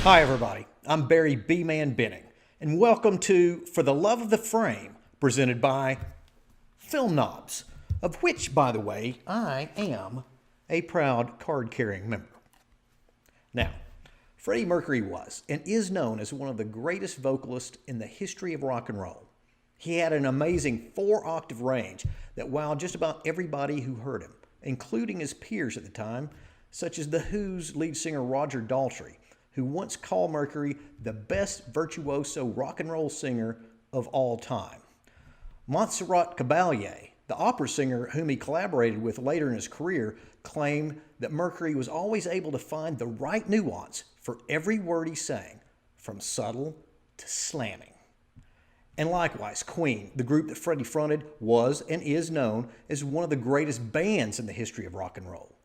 Hi everybody, I'm Barry B-Man Benning, and welcome to For the Love of the Frame, presented by Film Nobs, of which, by the way, I am a proud card-carrying member. Now, Freddie Mercury was and is known as one of the greatest vocalists in the history of rock and roll. He had an amazing 4-octave range that wowed just about everybody who heard him, including his peers at the time, such as The Who's lead singer Roger Daltrey, who once called Mercury the best virtuoso rock and roll singer of all time. Montserrat Caballé, the opera singer whom he collaborated with later in his career, claimed that Mercury was always able to find the right nuance for every word he sang, from subtle to slamming. And likewise, Queen, the group that Freddie fronted, was and is known as one of the greatest bands in the history of rock and roll.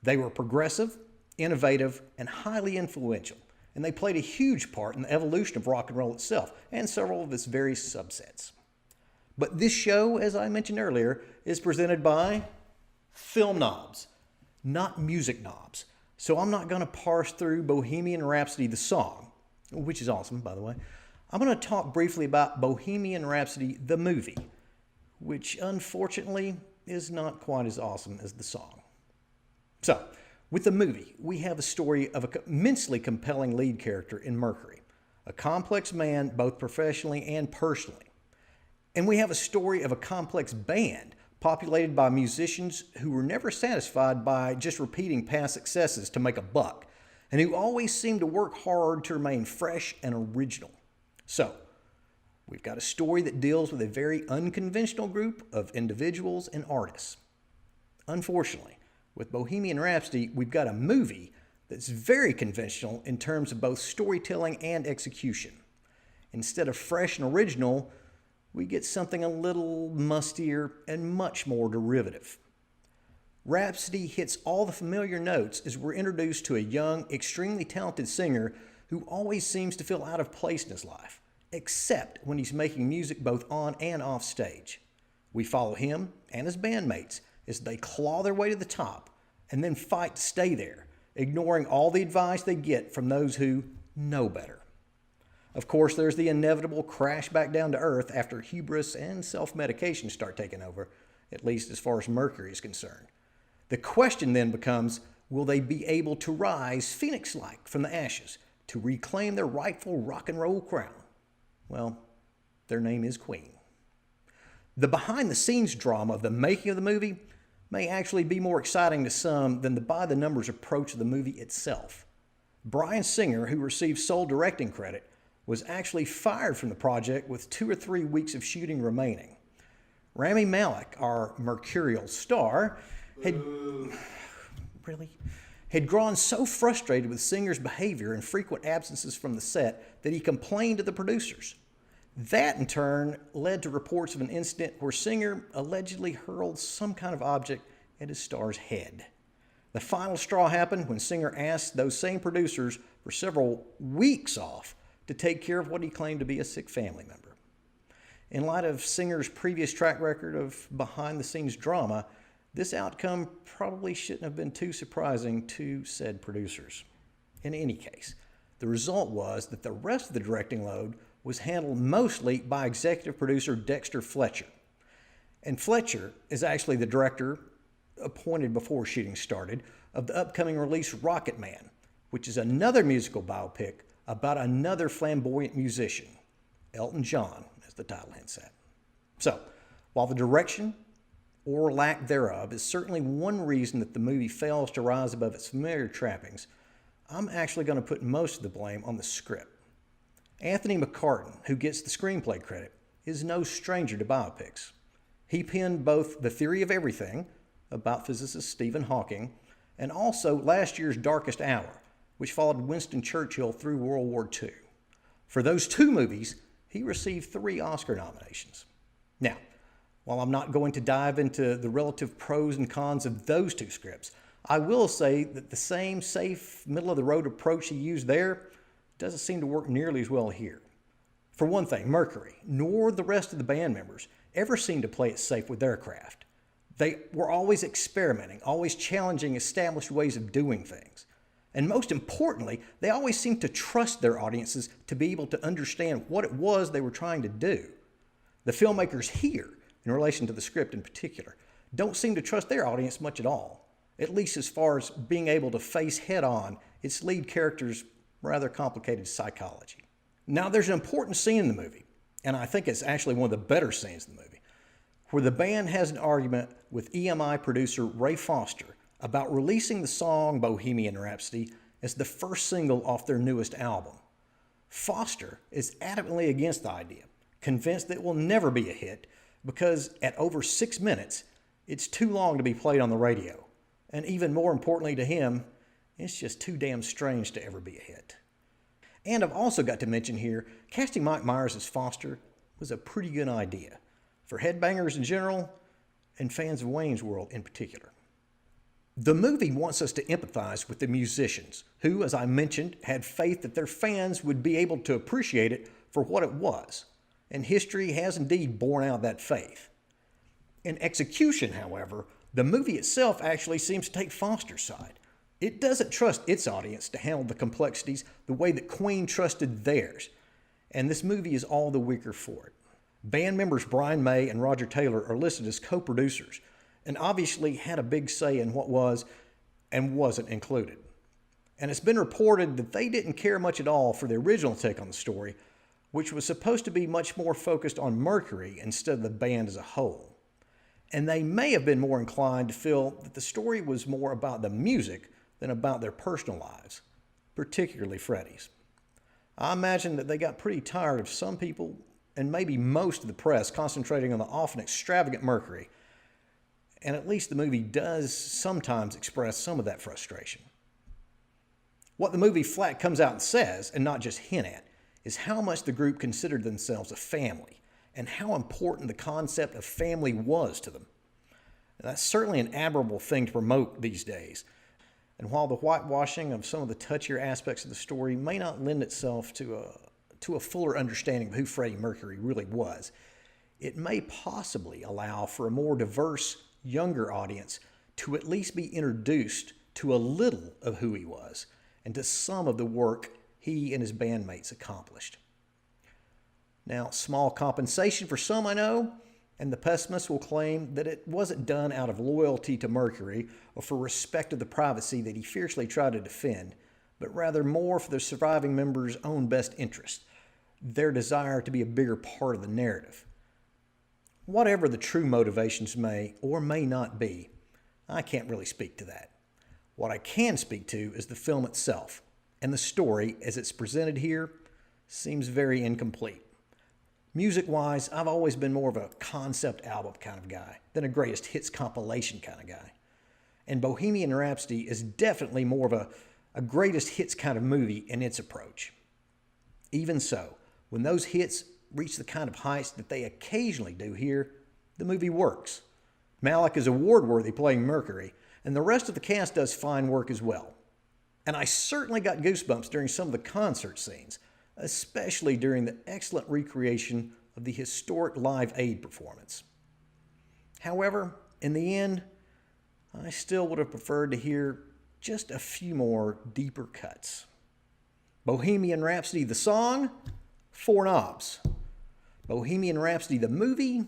They were progressive, innovative, and highly influential, and they played a huge part in the evolution of rock and roll itself and several of its various subsets. But this show, as I mentioned earlier, is presented by Film Nobs, not Music Knobs. So I'm not going to parse through Bohemian Rhapsody the song, which is awesome, by the way. I'm going to talk briefly about Bohemian Rhapsody the movie, which unfortunately is not quite as awesome as the song. So, with the movie, we have a story of an immensely compelling lead character in Mercury, a complex man both professionally and personally. And we have a story of a complex band populated by musicians who were never satisfied by just repeating past successes to make a buck, and who always seem to work hard to remain fresh and original. So, we've got a story that deals with a very unconventional group of individuals and artists. Unfortunately, with Bohemian Rhapsody, we've got a movie that's very conventional in terms of both storytelling and execution. Instead of fresh and original, we get something a little mustier and much more derivative. Rhapsody hits all the familiar notes as we're introduced to a young, extremely talented singer who always seems to feel out of place in his life, except when he's making music both on and off stage. We follow him and his bandmates as they claw their way to the top and then fight to stay there, ignoring all the advice they get from those who know better. Of course, there's the inevitable crash back down to earth after hubris and self-medication start taking over, at least as far as Mercury is concerned. The question then becomes, will they be able to rise phoenix-like from the ashes to reclaim their rightful rock and roll crown? Well, their name is Queen. The behind-the-scenes drama of the making of the movie may actually be more exciting to some than the by-the-numbers approach of the movie itself. Bryan Singer, who received sole directing credit, was actually fired from the project with 2 or 3 weeks of shooting remaining. Rami Malek, our mercurial star, had grown so frustrated with Singer's behavior and frequent absences from the set that he complained to the producers. That, in turn, led to reports of an incident where Singer allegedly hurled some kind of object at his star's head. The final straw happened when Singer asked those same producers for several weeks off to take care of what he claimed to be a sick family member. In light of Singer's previous track record of behind-the-scenes drama, this outcome probably shouldn't have been too surprising to said producers. In any case, the result was that the rest of the directing load was handled mostly by executive producer Dexter Fletcher. And Fletcher is actually the director, appointed before shooting started, of the upcoming release Rocket Man, which is another musical biopic about another flamboyant musician, Elton John, as the title hints at. So, while the direction, or lack thereof, is certainly one reason that the movie fails to rise above its familiar trappings, I'm actually going to put most of the blame on the script. Anthony McCartan, who gets the screenplay credit, is no stranger to biopics. He penned both The Theory of Everything, about physicist Stephen Hawking, and also last year's Darkest Hour, which followed Winston Churchill through World War II. For those 2 movies, he received 3 Oscar nominations. Now, while I'm not going to dive into the relative pros and cons of those 2 scripts, I will say that the same safe, middle-of-the-road approach he used there doesn't seem to work nearly as well here. For one thing, Mercury, nor the rest of the band members, ever seemed to play it safe with their craft. They were always experimenting, always challenging established ways of doing things. And most importantly, they always seem to trust their audiences to be able to understand what it was they were trying to do. The filmmakers here, in relation to the script in particular, don't seem to trust their audience much at all, at least as far as being able to face head-on its lead character's rather complicated psychology. Now, there's an important scene in the movie, and I think it's actually one of the better scenes in the movie, where the band has an argument with EMI producer Ray Foster about releasing the song Bohemian Rhapsody as the first single off their newest album. Foster is adamantly against the idea, convinced that it will never be a hit because at over 6 minutes, it's too long to be played on the radio. And even more importantly to him, it's just too damn strange to ever be a hit. And I've also got to mention here, casting Mike Myers as Foster was a pretty good idea for headbangers in general and fans of Wayne's World in particular. The movie wants us to empathize with the musicians who, as I mentioned, had faith that their fans would be able to appreciate it for what it was. And history has indeed borne out that faith. In execution, however, the movie itself actually seems to take Foster's side. It doesn't trust its audience to handle the complexities the way that Queen trusted theirs. And this movie is all the weaker for it. Band members Brian May and Roger Taylor are listed as co-producers, and obviously had a big say in what was and wasn't included. And it's been reported that they didn't care much at all for the original take on the story, which was supposed to be much more focused on Mercury instead of the band as a whole. And they may have been more inclined to feel that the story was more about the music than about their personal lives, particularly Freddie's. I imagine that they got pretty tired of some people, and maybe most of the press, concentrating on the often extravagant Mercury, and at least the movie does sometimes express some of that frustration. What the movie flat comes out and says, and not just hint at, is how much the group considered themselves a family, and how important the concept of family was to them. And that's certainly an admirable thing to promote these days. And while the whitewashing of some of the touchier aspects of the story may not lend itself to a fuller understanding of who Freddie Mercury really was, it may possibly allow for a more diverse, younger audience to at least be introduced to a little of who he was and to some of the work he and his bandmates accomplished. Now, small compensation for some, I know, and the pessimists will claim that it wasn't done out of loyalty to Mercury or for respect of the privacy that he fiercely tried to defend, but rather more for the surviving members' own best interest, their desire to be a bigger part of the narrative. Whatever the true motivations may or may not be, I can't really speak to that. What I can speak to is the film itself, and the story, as it's presented here, seems very incomplete. Music-wise, I've always been more of a concept album kind of guy than a greatest hits compilation kind of guy. And Bohemian Rhapsody is definitely more of a greatest hits kind of movie in its approach. Even so, when those hits reach the kind of heights that they occasionally do here, the movie works. Malek is award-worthy playing Mercury, and the rest of the cast does fine work as well. And I certainly got goosebumps during some of the concert scenes, especially during the excellent recreation of the historic Live Aid performance. However, in the end, I still would have preferred to hear just a few more deeper cuts. Bohemian Rhapsody the song, 4 knobs. Bohemian Rhapsody the movie,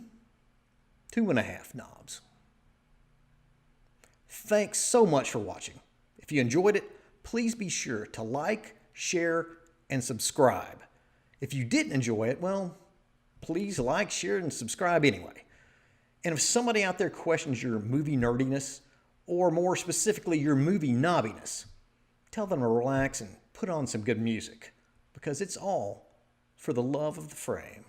2.5 knobs. Thanks so much for watching. If you enjoyed it, please be sure to like, share, and subscribe. If you didn't enjoy it, well, please like, share, and subscribe anyway. And if somebody out there questions your movie nerdiness, or more specifically your movie knobbiness, tell them to relax and put on some good music, because it's all for the love of the frame.